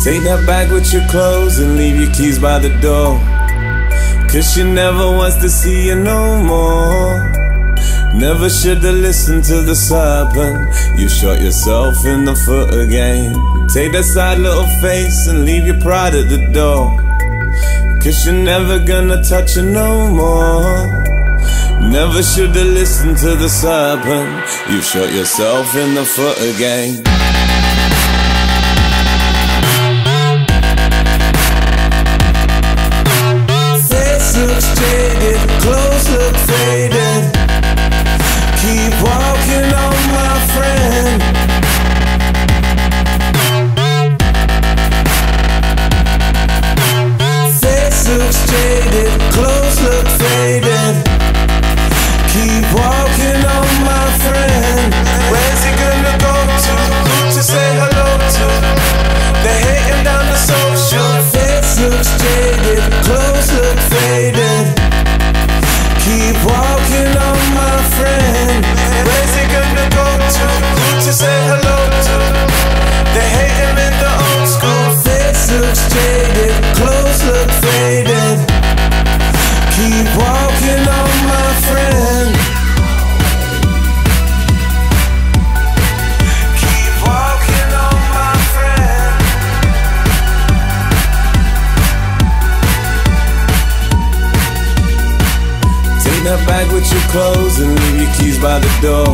Take that bag with your clothes and leave your keys by the door, 'cause she never wants to see you no more. Never should've listened to the serpent. You shot yourself in the foot again. Take that sad little face and leave your pride at the door, 'cause you're never gonna touch her no more. Never should've listened to the serpent. You shot yourself in the foot again. Face looks jaded, clothes look faded. Keep walking on, my friend. Face looks jaded, clothes look faded. Keep walking on, my friend. Where's he gonna go to? Who to say hello to? They're hating down the social. Face looks jaded, clothes look faded. Keep walking on, my friend. Where's he gonna go to? Who to say hello to? They hate him in the old school. Face looks jaded, clothes look faded. Keep walking on, my friend. Keep walking on, my friend. Take that bag with your clothes and leave your keys by the door,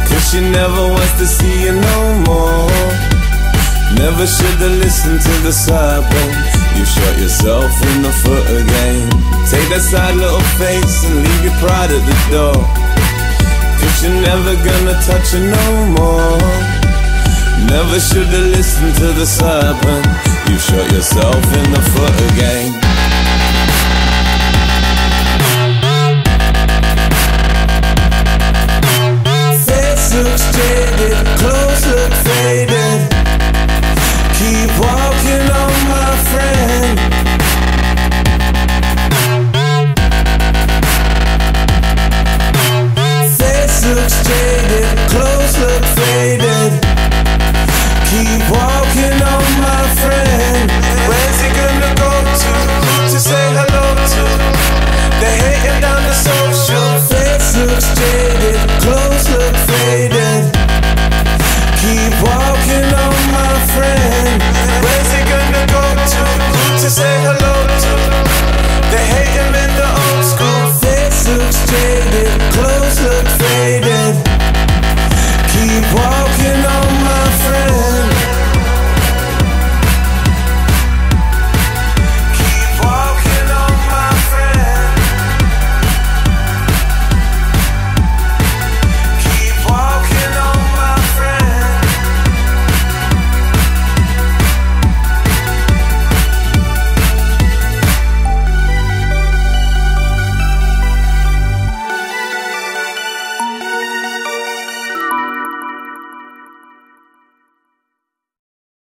'cause she never wants to see you no more. Never should've listened to the serpent. You shot yourself in the foot again. Take that sad little face and leave your pride at the door, 'cause you're never gonna touch her no more. Never should've listened to the serpent. You shot yourself in the foot again. Looks jaded, clothes look faded. Keep walking on, my friend. Face looks jaded, clothes look faded. Keep walking on, my friend. Where's he gonna go to? Who to say hello to? They're hating down the social. Face looks jaded, clothes look faded. Keep walking on, my friend. Where's he gonna go to? Who to say hello?